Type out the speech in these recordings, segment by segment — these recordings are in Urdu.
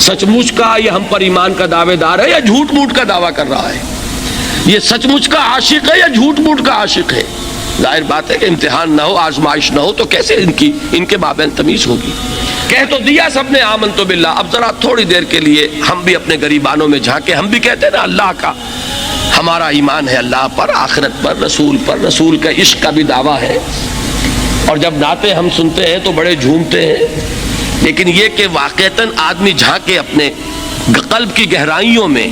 سچ مچ کا یہ ہم پر ایمان کا دعوے دار ہے یا جھوٹ موٹ کا دعویٰ کر رہا ہے؟ یہ سچ مچ کا عاشق ہے یا جھوٹ موٹ کا عاشق ہے؟ ظاہر بات ہے کہ امتحان نہ ہو، آزمائش نہ ہو تو کیسے ان کے مابین تمیز ہوگی؟ کہہ تو دیا سب نے آمنت باللہ، اب ذرا تھوڑی دیر کے لیے ہم بھی اپنے گریبانوں میں جھانکے، ہم بھی کہتے ہیں نا اللہ کا ہمارا ایمان ہے، اللہ پر، آخرت پر، رسول کا عشق کا بھی دعویٰ ہے، اور جب نعتیں ہم سنتے ہیں تو بڑے جھومتے ہیں، لیکن یہ کہ واقعتاً آدمی جھانکے اپنے قلب کی گہرائیوں میں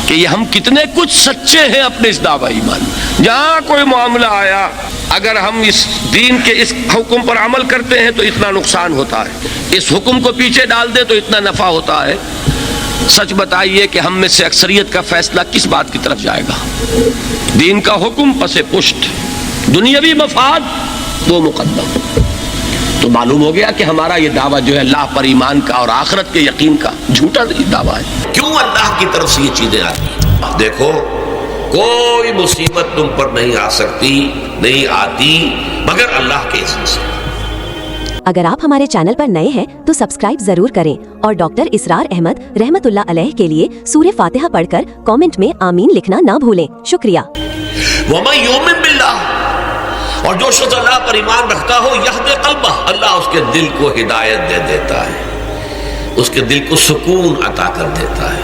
کہ یہ ہم کتنے کچھ سچے ہیں اپنے اس دعویٰ ایمان۔ جہاں کوئی معاملہ آیا، اگر ہم اس دین کے اس حکم پر عمل کرتے ہیں تو اتنا نقصان ہوتا ہے، اس حکم کو پیچھے ڈال دیں تو اتنا نفع ہوتا ہے۔ سچ بتائیے کہ ہم میں سے اکثریت کا فیصلہ کس بات کی طرف جائے گا؟ دین کا حکم پس پشت، دنیاوی مفاد دو مقدم۔ تو معلوم ہو گیا کہ ہمارا یہ دعویٰ جو ہے اللہ پر ایمان کا اور آخرت کے یقین کا جھوٹا دعویٰ ہے۔ کیوں اللہ کی طرف سے یہ چیزیں آتی ہیں؟ دیکھو، کوئی مصیبت تم پر نہیں آ سکتی، نہیں آتی مگر اللہ کے اذن سے۔ اگر آپ ہمارے چینل پر نئے ہیں تو سبسکرائب ضرور کریں اور ڈاکٹر اسرار احمد رحمت اللہ علیہ کے لیے سورہ فاتحہ پڑھ کر کامنٹ میں آمین لکھنا نہ بھولیں۔ شکریہ۔ وَمَن يُؤْمِن بِاللَّهِ، اور جو شخص اللہ پر ایمان رکھتا ہو، یہدِ قلبہ، اللہ اس کے دل کو ہدایت دے دیتا ہے، اس کے دل کو سکون عطا کر دیتا ہے،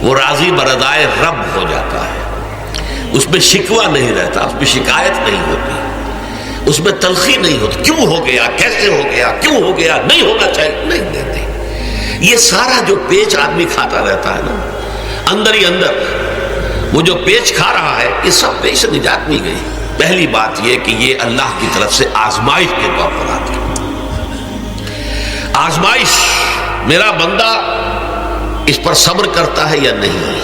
وہ راضی برضائے رب ہو جاتا ہے، اس میں شکوہ نہیں رہتا، اس میں شکایت نہیں ہوتی، اس میں تلخی نہیں ہوتی، کیوں ہو گیا، کیسے ہو گیا، کیوں ہو گیا، نہیں ہونا چاہیے، نہیں دیتے۔ یہ سارا جو پیچ آدمی کھاتا رہتا ہے نا، اندر ہی اندر وہ جو پیچ کھا رہا ہے، یہ سب پیچ سے نجات مل گئی۔ پہلی بات یہ کہ یہ اللہ کی طرف سے آزمائش کے طور پر آتی ہے۔ آزمائش، میرا بندہ اس پر صبر کرتا ہے یا نہیں،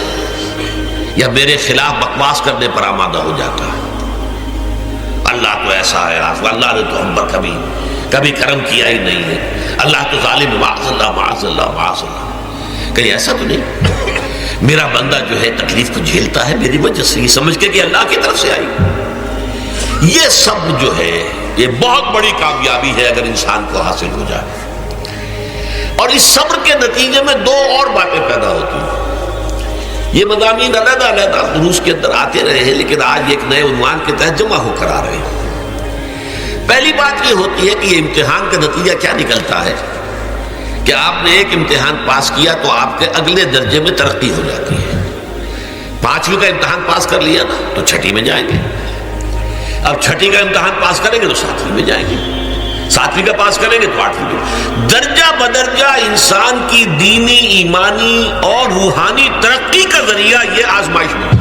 یا میرے خلاف بکواس کرنے پر آمادہ ہو جاتا ہے۔ اللہ تو ایسا ہے، اللہ نے تو ہم پر کبھی کرم کیا ہی نہیں ہے، اللہ تو ظالم، معاذ اللہ معاذ اللہ معاذ اللہ۔ کہیں ایسا تو نہیں، میرا بندہ جو ہے تکلیف کو جھیلتا ہے میری وجہ سے، یہ سمجھ کے کہ اللہ کی طرف سے آئی۔ یہ سب جو ہے یہ بہت بڑی کامیابی ہے اگر انسان کو حاصل ہو جائے، اور اس صبر کے نتیجے میں دو اور باتیں پیدا ہوتی ہیں۔ یہ مضامین علیحدہ علیحدہ دروس کے اندر آتے رہے ہیں، لیکن آج ایک نئے عنوان کے تحت جمع ہو کر آ رہے ہیں۔ پہلی بات یہ ہوتی ہے کہ یہ امتحان کا نتیجہ کیا نکلتا ہے کہ آپ نے ایک امتحان پاس کیا تو آپ کے اگلے درجے میں ترقی ہو جاتی ہے۔ 5ویں کا امتحان پاس کر لیا نا تو 6ٹھی میں جائیں گے، اب 6ٹھی کا امتحان پاس کریں گے تو 7ویں میں جائیں گے، 7ویں کا پاس کریں گے تو 8ویں میں۔ درجہ بدرجہ انسان کی دینی، ایمانی اور روحانی ترقی کا ذریعہ یہ آزمائش میں،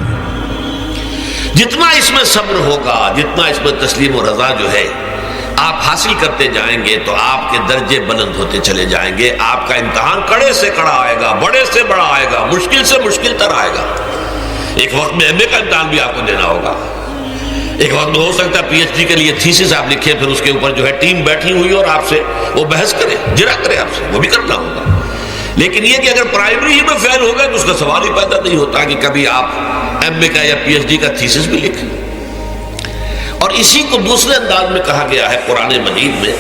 جتنا اس میں صبر ہوگا، جتنا اس میں تسلیم و رضا جو ہے آپ حاصل کرتے جائیں گے تو آپ کے درجے بلند ہوتے چلے جائیں گے۔ آپ کا امتحان کڑے سے کڑا آئے گا، بڑے سے بڑا آئے گا، مشکل سے مشکل تر آئے گا۔ ایک وقت میں ایم اے کا امتحان بھی آپ کو دینا ہوگا، ایک وقت میں ہو سکتا ہے پی ایچ ڈی کے لیے تھیسس آپ لکھیں، پھر اس کے اوپر جو ہے ٹیم بیٹھی ہوئی اور آپ سے وہ بحث کرے، جرا کرے آپ سے، وہ بھی کرنا ہوگا۔ لیکن یہ کہ اگر پرائمری ہی میں فیل ہو گئے تو اس کا سوال ہی پیدا نہیں ہوتا کہ کبھی آپ ایم اے کا یا پی ایچ ڈی کا تھیسس بھی لکھیں۔ اور اسی کو دوسرے انداز میں کہا گیا ہے قرآن مجید میں،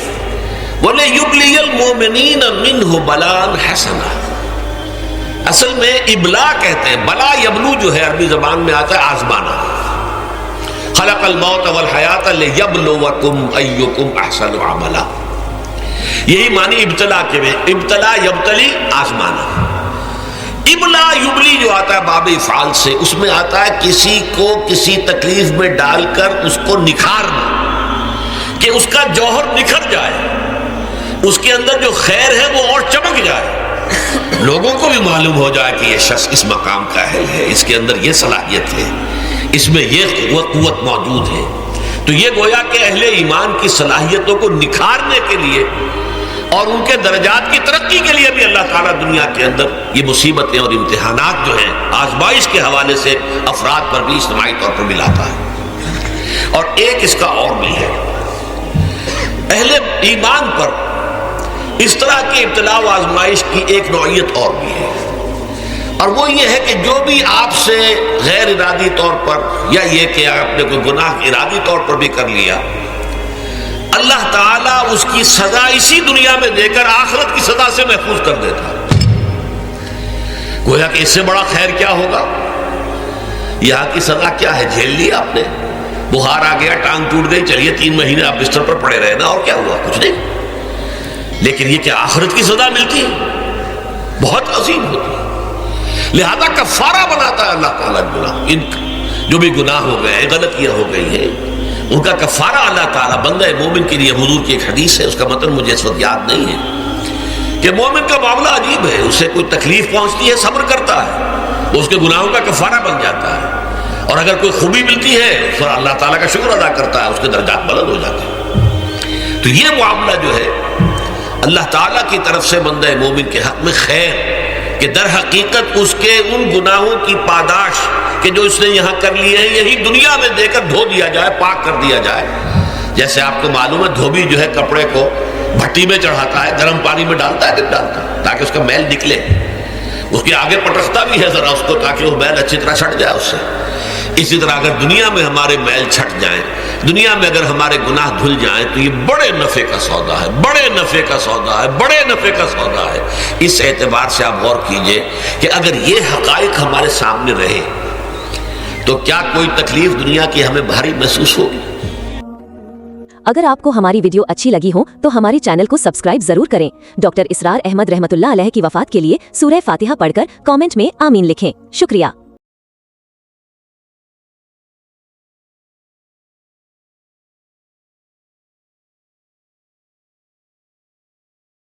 وَلِيُبْلِيَ الْمُؤْمِنِينَ مِنْهُ بَلَاءً حَسَنًا۔ اصل میں ابلا کہتے ہیں، بلا یبلو جو ہے عربی زبان میں آتا ہے آزمانا۔ خلق الموت والحیات لیبلوکم ایکم احسن عملا، یہی معنی ابتلا کے میں، ابتلا یبتلی آزمانا۔ ابلا یبلی جو آتا ہے باب افعال سے، اس میں آتا ہے کسی کو کسی تکلیف میں ڈال کر اس کو نکھارنا، کہ اس کا جوہر نکھر جائے، اس کے اندر جو خیر ہے وہ اور چمک جائے، لوگوں کو بھی معلوم ہو جائے کہ یہ شخص اس مقام کا اہل ہے، اس کے اندر یہ صلاحیت ہے، اس میں یہ قوت موجود ہے۔ تو یہ گویا کہ اہل ایمان کی صلاحیتوں کو نکھارنے کے لیے اور ان کے درجات کی ترقی کے لیے بھی اللہ تعالیٰ دنیا کے اندر یہ مصیبتیں اور امتحانات جو ہیں آزمائش کے حوالے سے افراد پر بھی اجتماعی طور پر ملاتا ہے۔ اور ایک اس کا اور بھی ہے، اہل ایمان پر اس طرح کی ابتلا و آزمائش کی ایک نوعیت اور بھی ہے، اور وہ یہ ہے کہ جو بھی آپ سے غیر ارادی طور پر، یا یہ کہ آپ نے کوئی گناہ ارادی طور پر بھی کر لیا، اللہ تعالیٰ اس کی سزا اسی دنیا میں دے کر آخرت کی سزا سے محفوظ کر دیتا ہے۔ گویا کہ اس سے بڑا خیر کیا ہوگا؟ یہاں کی سزا کیا ہے؟ جھیل لی آپ نے، بخار آ گیا، ٹانگ ٹوٹ گئی، چلیے 3 مہینے آپ بستر پر پڑے رہے نا، اور کیا ہوا؟ کچھ نہیں۔ لیکن یہ کہ آخرت کی سزا ملتی ہے، بہت عظیم ہوتی ہے، لہذا کفارہ بناتا ہے اللہ تعالیٰ گناہ، ان جو بھی گناہ ہو گئے ہیں، غلطیاں ہو گئی ہیں، ان کا کفارہ اللہ تعالیٰ بندہ مومن کے لیے، حضور کی ایک حدیث ہے، اس کا متن مجھے اس وقت یاد نہیں ہے، کہ مومن کا معاملہ عجیب ہے، اسے کوئی تکلیف پہنچتی ہے صبر کرتا ہے، وہ اس کے گناہوں کا کفارہ بن جاتا ہے، اور اگر کوئی خوبی ملتی ہے اس پر اللہ تعالیٰ کا شکر ادا کرتا ہے، اس کے درجات بلند ہو جاتے ہیں۔ تو یہ معاملہ جو ہے اللہ تعالیٰ کی طرف سے بندہ مومن کے حق میں خیر، کہ در حقیقت اس کے ان گناہوں کی پاداش کہ جو اس نے یہاں کر لیے ہیں، یہی دنیا میں دے کر دھو دیا جائے، پاک کر دیا جائے۔ جیسے آپ کو معلوم ہے دھوبی جو ہے کپڑے کو بھٹی میں چڑھاتا ہے، گرم پانی میں ڈالتا ہے، نہیں ڈالتا، تاکہ اس کا میل نکلے، اس کے آگے پٹکتا بھی ہے ذرا اس کو، تاکہ وہ میل اچھی طرح چھٹ جائے اس سے۔ اسی طرح اگر دنیا میں ہمارے میل چھٹ جائیں، دنیا میں اگر ہمارے گناہ دھل جائیں، تو یہ بڑے نفع کا سودا ہے، بڑے نفع کا سودا ہے، بڑے نفع کا سودا ہے۔ اس اعتبار سے آپ غور کیجئے کہ اگر یہ حقائق ہمارے سامنے رہے تو کیا کوئی تکلیف دنیا کی ہمیں بھاری محسوس ہوگی؟ اگر آپ کو ہماری ویڈیو اچھی لگی ہو تو ہمارے چینل کو سبسکرائب ضرور کریں۔ ڈاکٹر اسرار احمد رحمت اللہ علیہ کی وفات کے لیے سورہ فاتحہ پڑھ کر کامنٹ میں آمین لکھیں۔ شکریہ۔